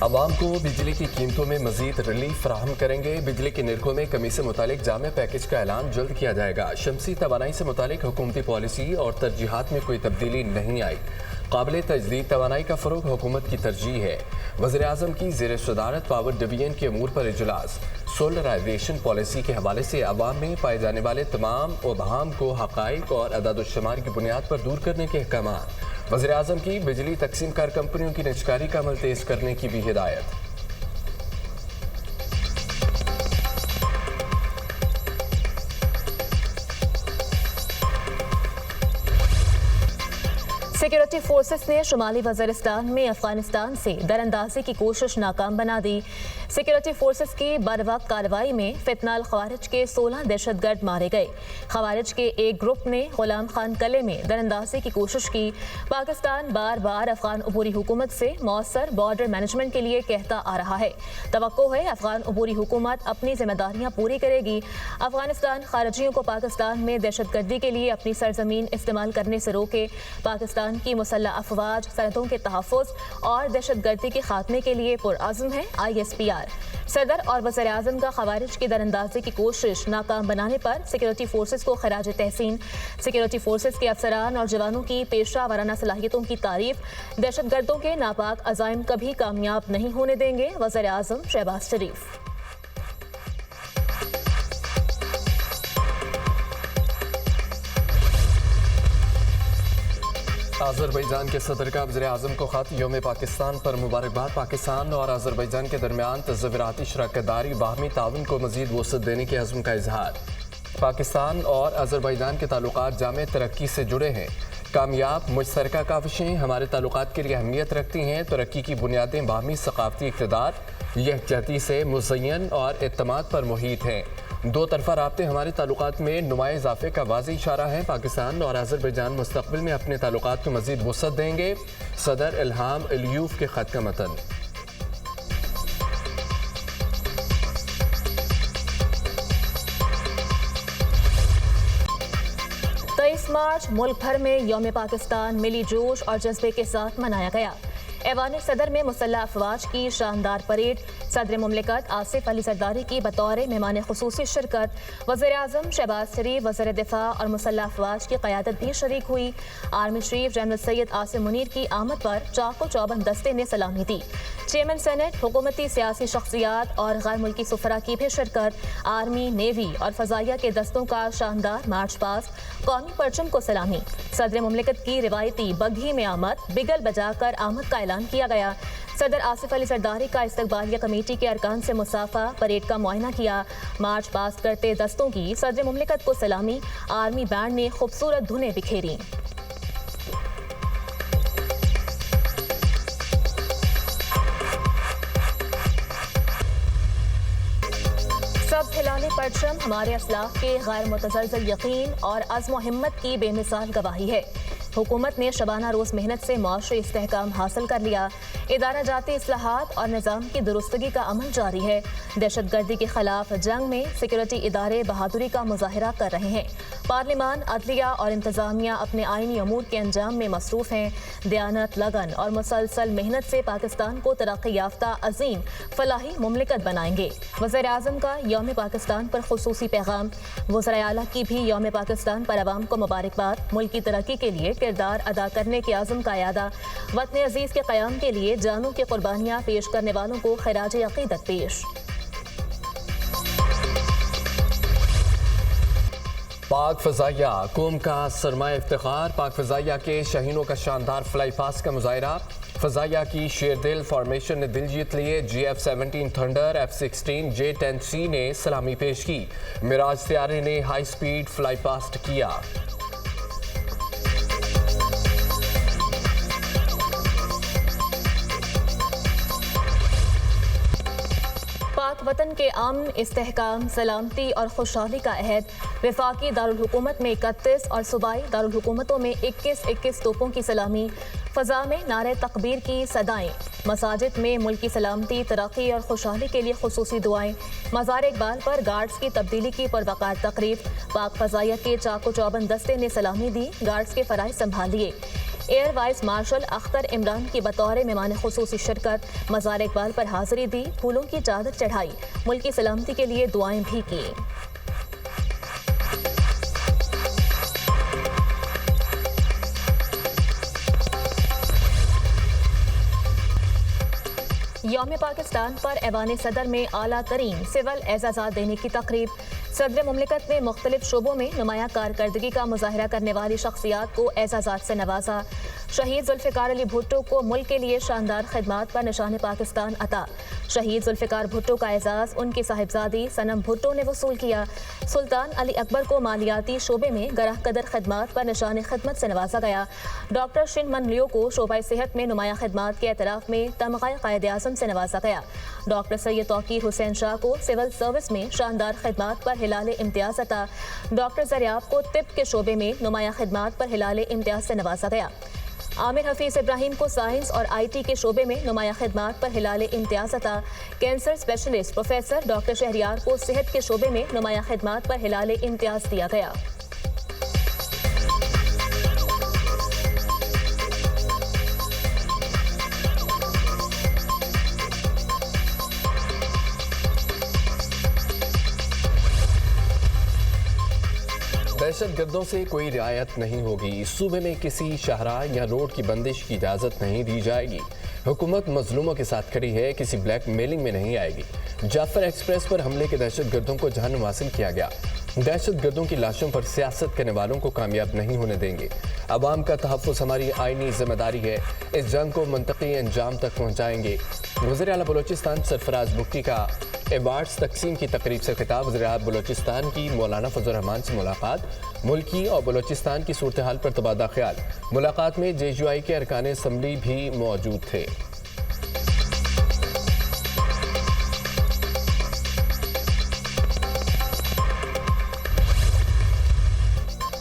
عوام کو بجلی کی قیمتوں میں مزید ریلیف فراہم کریں گے۔ بجلی کے نرخوں میں کمی سے متعلق جامع پیکج کا اعلان جلد کیا جائے گا۔ شمسی توانائی سے متعلق حکومتی پالیسی اور ترجیحات میں کوئی تبدیلی نہیں آئی۔ قابل تجدید توانائی کا فروغ حکومت کی ترجیح ہے۔ وزیر اعظم کی زیر صدارت پاور ڈویژن کے امور پر اجلاس۔ سولرائزیشن پالیسی کے حوالے سے عوام میں پائے جانے والے تمام ابہام کو حقائق اور اعداد و شمار کی بنیاد پر دور کرنے کے احکامات۔ وزیر اعظم کی بجلی تقسیم کار کمپنیوں کی نجکاری کا عمل تیز کرنے کی بھی ہدایت۔ سیکورٹی فورسز نے شمالی وزیرستان میں افغانستان سے دراندازی کی کوشش ناکام بنا دی۔ سیکورٹی فورسز کی بروقت کارروائی میں فتنہ الخوارج کے 16 دہشت گرد مارے گئے۔ خوارج کے ایک گروپ نے غلام خان قلعے میں دراندازی کی کوشش کی۔ پاکستان بار بار افغان عبوری حکومت سے مؤثر بارڈر مینجمنٹ کے لیے کہتا آ رہا ہے۔ توقع ہے افغان عبوری حکومت اپنی ذمہ داریاں پوری کرے گی۔ افغانستان خارجیوں کو پاکستان میں دہشت گردی کے لیے اپنی سرزمین استعمال کرنے سے روکے۔ پاکستان کی مسلح افواج سرحدوں کے تحفظ اور دہشت گردی کے خاتمے کے لیے پرعزم ہے۔ ISPR صدر اور وزیر اعظم کا خوارج کی دراندازی کی کوشش ناکام بنانے پر سیکورٹی فورسز کو خراج تحسین۔ سیکورٹی فورسز کے افسران اور جوانوں کی پیشہ ورانہ صلاحیتوں کی تعریف۔ دہشت گردوں کے ناپاک عزائم کبھی کامیاب نہیں ہونے دیں گے، وزیر اعظم شہباز شریف۔ آذربائیجان کے صدر کا وزیر اعظم کو خط۔ یوم پاکستان پر مبارکباد۔ پاکستان اور آذربائیجان کے درمیان تصوراتی شراکت داری باہمی تعاون کو مزید وسعت دینے کے عزم کا اظہار۔ پاکستان اور آذربائیجان کے تعلقات جامع ترقی سے جڑے ہیں۔ کامیاب مشترکہ کاوشیں ہمارے تعلقات کے لیے اہمیت رکھتی ہیں۔ ترقی کی بنیادیں باہمی ثقافتی اقتدار، یکجہتی سے مزین اور اعتماد پر محیط ہیں۔ دو طرفہ رابطے ہمارے تعلقات میں نمایاں اضافے کا واضح اشارہ ہے۔ پاکستان اور آذربائیجان مستقبل میں اپنے تعلقات کو مزید وسعت دیں گے۔ صدر الہام الیوف کے خط کا متن۔ 23 مارچ ملک بھر میں یوم پاکستان ملی جوش اور جذبے کے ساتھ منایا گیا۔ ایوان صدر میں مسلح افواج کی شاندار پریڈ، صدر مملکت آصف علی زرداری کی بطور مہمان خصوصی شرکت، وزیر اعظم شہباز شریف، وزیر دفاع اور مسلح افواج کی قیادت بھی شریک ہوئی۔ Army chief general Syed Asim Munir کی آمد پر چاق و چوبند دستے نے سلامی دی۔ چیئرمین سینٹ، حکومتی سیاسی شخصیات اور غیر ملکی سفراء کی بھی شرکت۔ آرمی، نیوی اور فضائیہ کے دستوں کا شاندار مارچ پاسٹ، قومی پرچم کو سلامی۔ صدر مملکت کی روایتی بگھی میں آمد، بگل بجا کر آمد کا اعلان کیا گیا۔ صدر آصف علی زرداری کا استقبالیہ کمیٹی کے ارکان سے مصافحہ، پریڈ کا معائنہ کیا۔ مارچ پاسٹ کرتے دستوں کی صدر مملکت کو سلامی۔ آرمی بینڈ نے خوبصورت دھنیں بکھیری۔ سبز ہلالی پرچم ہمارے اسلاف کے غیر متزلزل یقین اور عزم و ہمت کی بے مثال گواہی ہے۔ حکومت نے شبانہ روز محنت سے معاشی استحکام حاصل کر لیا۔ ادارہ جاتی اصلاحات اور نظام کی درستگی کا عمل جاری ہے۔ دہشت گردی کے خلاف جنگ میں سیکورٹی ادارے بہادری کا مظاہرہ کر رہے ہیں۔ پارلیمان، عدلیہ اور انتظامیہ اپنے آئینی امور کے انجام میں مصروف ہیں۔ دیانت، لگن اور مسلسل محنت سے پاکستان کو ترقی یافتہ عظیم فلاحی مملکت بنائیں گے۔ وزیر اعظم کا یوم پاکستان پر خصوصی پیغام۔ وزرائے اعلیٰ کی بھی یوم پاکستان پر عوام کو مبارکباد۔ ملک کی ترقی کے لیے کردار ادا کرنے کے عزم کا اعادہ۔ وطن عزیز کے قیام کے لیے جانوں کی قربانیاں پیش کرنے والوں کو خراج عقیدت پیش۔ پاک فضائیہ قوم کا سرمایہ افتخار۔ پاک فضائیہ کے شاہینوں کا شاندار فلائی پاس کا مظاہرہ۔ فضائیہ کی شیردل فارمیشن نے دل جیت لیے۔ GF-17 تھنڈر، F-16 J-10C نے سلامی پیش کی۔ معراج طیارے نے ہائی سپیڈ فلائی پاسٹ کیا۔ پاک وطن کے امن، استحکام، سلامتی اور خوشحالی کا عہد۔ وفاقی دارالحکومت میں 31 اور صوبائی دارالحکومتوں میں 21 توپوں کی سلامی۔ فضا میں نعرہ تکبیر کی صدائیں۔ مساجد میں ملکی سلامتی، ترقی اور خوشحالی کے لیے خصوصی دعائیں۔ مزار اقبال پر گارڈز کی تبدیلی کی پروقار تقریب۔ پاک فضائیہ کے چاق و چوبند دستے نے سلامی دی، گارڈز کے فرائض سنبھال لیے۔ Air vice marshal Akhtar Imran की बतौर मेहमान खुसूसी शिरकत मज़ार इकबाल पर हाजिरी दी, फूलों की चादर चढ़ाई, मुल्क की सलामती के लिए दुआएं भी की। यौम पाकिस्तान पर ऐवान सदर में आला तरीन सिविल एजाज़ात देने की तकरीब। सदर मुमलिकत ने मुख्तलिफ शोबों में नुमाया कारकर्दगी का मुजाहरा करने वाली शख्सियात को एजाज़ात से नवाजा। शहीद जुल्फ़िकार अली भुट्टो को मुल्क के लिए शानदार खिदमात पर निशान पाकिस्तान अता। शहीद जुल्फ़िकार भुट्टो का एजाज़ उनकी साहिबजादी सनम भुट्टो ने वसूल किया। सुल्तान अली अकबर को मालियाती शोबे में गराह कदर खिदमात पर निशान खिदमत से नवाजा गया। डॉक्टर शिन मनलियो को शोबा सेहत में नुमाया खिदमात के एतराफ़ में तमग़ा क़ायद आज़म से नवाजा गया। डॉक्टर सैयद तौकीर हुसैन शाह को सिविल सर्विस में शानदार खिदमात पर हिलाल इम्तियाज़ अता। डॉक्टर ज़रियाब को तिब के शोबे में नुमाया खिदमात पर हिलाल इम्तियाज़ से नवाजा गया। आमिर हफीज़ इब्राहिम को साइंस और IT के शोबे में नुमाया खिदमात पर हिलाल इम्तियाज़ अता। Cancer specialist professor doctor Shahryar को सेहत के शोबे में नुमाया खिदमात पर हिलाल इम्तियाज़ दिया गया। दहशत गर्दों से कोई रियायत नहीं होगी। सूबे में किसी शाहराह या रोड की बंदिश की इजाज़त नहीं दी जाएगी। हुकूमत मजलूमों के साथ खड़ी है, किसी ब्लैक मेलिंग में नहीं आएगी। जाफर एक्सप्रेस पर हमले के दहशत गर्दों को जहन्नुम हासिल किया गया। दहशत गर्दों की लाशों पर सियासत करने वालों को कामयाब नहीं होने देंगे। अवाम का तहफ़्फ़ुज़ हमारी आइनी जिम्मेदारी है। इस जंग को मंतकी अंजाम तक पहुँचाएंगे। वज़ीर आला बलोचिस्तान सरफराज बुक्की का अवार्ड्स तकसीम की तकरीब से खिताब। वज़ीर आला बलोचिस्तान की मौलाना फजल रहमान से मुलाकात। मुल्की और बलोचिस्तान की सूरत हाल पर तबादला ख्याल। मुलाकात में JUI के अरकान असम्बली भी मौजूद थे।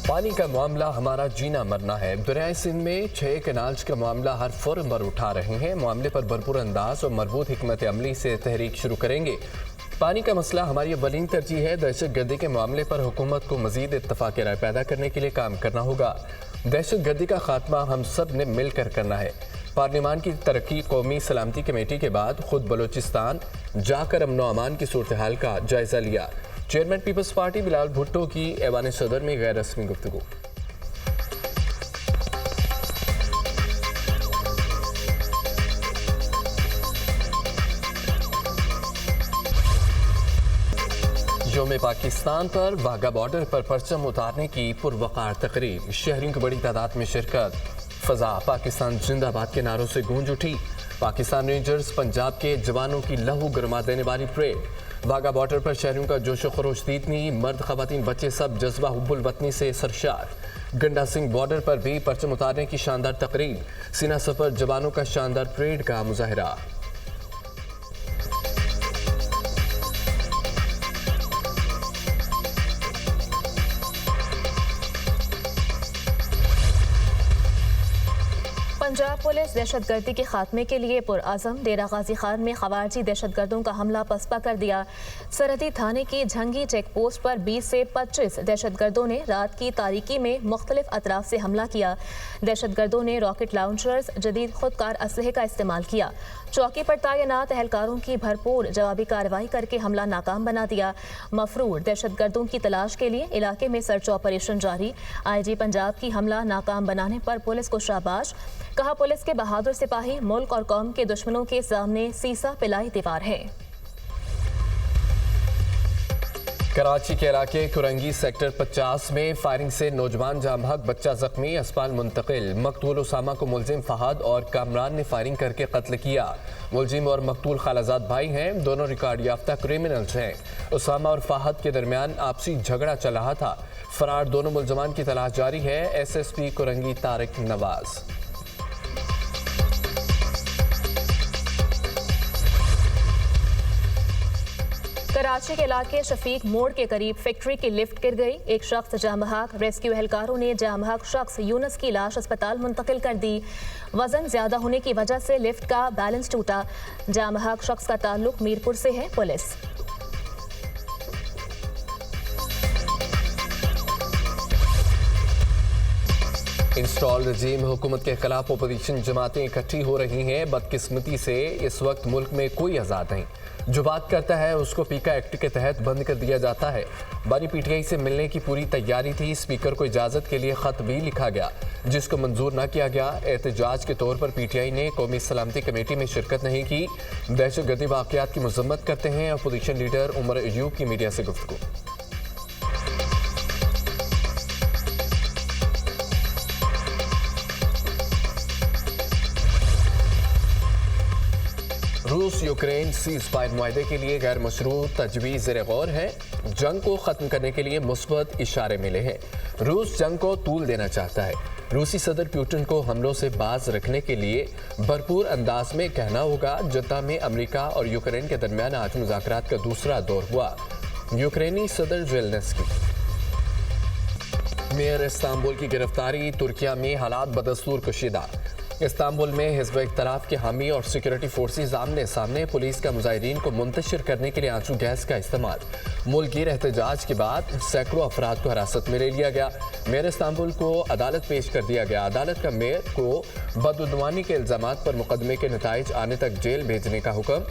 पानी का मामला हमारा जीना मरना है। दरियाए सिंध में 6 कैनाल्स का मामला हर फोरम पर उठा रहे हैं। मामले पर भरपूर अंदाज और मरबूत हिकमत अमली से तहरीक शुरू करेंगे। पानी का मसला हमारी अव्वलीन तरजीह है। दहशत गर्दी के मामले पर हुकूमत को मजीद इत्तफाक राय पैदा करने के लिए काम करना होगा। दहशत गर्दी का खात्मा हम सब ने मिलकर करना है। पार्लियामान की तरक्की कौमी सलामती कमेटी के बाद खुद बलोचिस्तान जाकर अमन व अमान की सूरत हाल का जायजा लिया। Chairman Peoples Party Bilawal Bhutto की ऐवान सदर में गैर रस्मी गुफ्तगू। यौम पाकिस्तान पर वाघा बॉर्डर पर परचम उतारने की पुरवकार तकरीब। शहरियों की बड़ी तादाद में शिरकत। फजा पाकिस्तान जिंदाबाद के नारों से गूंज उठी। पाकिस्तान रेंजर्स पंजाब के जवानों की लहू गरमा देने वाली परेड। वाघा बॉर्डर पर शहरियों का जोश खरोश दीदनी। मर्द खवातीन बच्चे सब जज्बा हुब्बुल वतनी से सरशार। गंडा सिंह बॉर्डर पर भी परचम उतारने की शानदार तकरीब। सीना सफर जवानों का शानदार परेड का मुजाहरा। पंजाब पुलिस दहशत गर्दी के खात्मे के लिए पुरआज़म। डेरा गाजी खान में खवारजी दहशत गर्दों का हमला पसपा कर दिया। सरहदी थाने की झंगी चेक पोस्ट पर 20 से 25 दहशत गर्दों ने रात की तारीकी में मुख्तलिफ अतराफ से हमला किया। दहशत गर्दों ने रॉकेट लॉन्चर्स, जदीद खुदकार असलहे का इस्तेमाल किया। चौकी पर तैनात एहलकारों की भरपूर जवाबी कार्रवाई करके हमला नाकाम बना दिया। मफरूर दहशत गर्दों की तलाश के लिए इलाके में सर्च ऑपरेशन जारी। IG पंजाब की हमला नाकाम बनाने पर पुलिस को शाबाश। कहा पुलिस के बहादुर सिपाही मुल्क और कौम के दुश्मनों के सामने सीसा पिलाई दीवार है। कराची के इलाके कुरंगी सेक्टर 50 में फायरिंग से नौजवान जाम हक, बच्चा जख्मी, अस्पताल मुंतकिल। मकतूल उसामा को मुलजिम फहद और कामरान ने फायरिंग करके कत्ल किया। मुलजिम और मकतूल खालाजाद भाई हैं। दोनों रिकॉर्ड याफ्ता क्रिमिनल्स हैं। उसामा और फहद के दरमियान आपसी झगड़ा चल रहा था। फरार दोनों मुलजमान की तलाश जारी है। SSP कुरंगी तारिक नवाज। कराची के इलाके शफीक मोड़ के करीब फैक्ट्री की लिफ्ट गिर गई। एक शख्स जाम बहक। रेस्क्यू एहलकारों ने जाम बहक शख्स यूनस की लाश अस्पताल मुंतकिल कर दी। वजन ज्यादा होने की वजह से लिफ्ट का बैलेंस टूटा। जाम बहक शख्स का ताल्लुक मीरपुर से है। पुलिस इंस्टॉल रजीम हुकूमत के खिलाफ अपोजिशन जमातें इकट्ठी हो रही हैं। बदकिस्मती से इस वक्त मुल्क में कोई आज़ाद नहीं। जो बात करता है उसको पीका एक्ट के तहत बंद कर दिया जाता है। बानी पीटीआई से मिलने की पूरी तैयारी थी। स्पीकर को इजाज़त के लिए ख़त भी लिखा गया जिसको मंजूर न किया गया। एहतजाज के तौर पर पीटीआई ने कौमी सलामती कमेटी में शिरकत नहीं की। दहशतगर्दी वाक़यात की मजम्मत करते हैं अपोजिशन लीडर उमर अयूब की मीडिया से गुफ्तगू। रूस यूक्रेन सीज फायर मुआहदे के लिए गैर मशरूत तजवीज़ ज़ेर गौर है। जंग को ख़त्म करने के लिए मुस्बत इशारे मिले हैं। रूस जंग को तूल देना चाहता है। रूसी सदर पुतिन को हमलों से बाज रखने के लिए भरपूर अंदाज में कहना होगा। जद्दा में अमेरिका और यूक्रेन के दरमियान आज मुज़ाकरात का दूसरा दौर हुआ। यूक्रेनी सदर ज़ेलेंस्की। मेयर इस्तांबुल की गिरफ्तारी। तुर्किया में हालात बदस्तूर कशीदा। इस्तांबुल में हिज़्ब इख्तिलाफ के हामी और सिक्योरिटी फोर्सेस आमने सामने। पुलिस का मुजाहिरीन को मुंतशिर करने के लिए आंसू गैस का इस्तेमाल। मुल्की एहतजाज के बाद सैकड़ों अफराद को हिरासत में ले लिया गया। मेयर इस्तांबुल को अदालत पेश कर दिया गया। अदालत का मेयर को बदउद्वानी के इल्ज़ामात पर मुकदमे के नताइज आने तक जेल भेजने का हुक्म।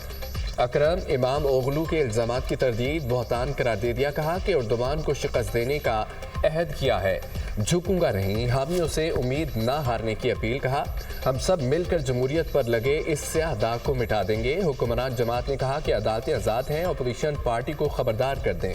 अकरम इमाम ओगलू के इल्ज़ामात की तरदीद बहतान करार दे दिया। कहा कि उर्दुवान को शिकस्त देने का अहद किया है, झुकूंगा नहीं। हामियों से उम्मीद ना हारने की अपील। कहा हम सब मिलकर जमहूरियत पर लगे इस स्याह दाग को मिटा देंगे। हुक्मरान जमात ने कहा कि अदालतें आज़ाद हैं। अपोजिशन पार्टी को खबरदार कर दें।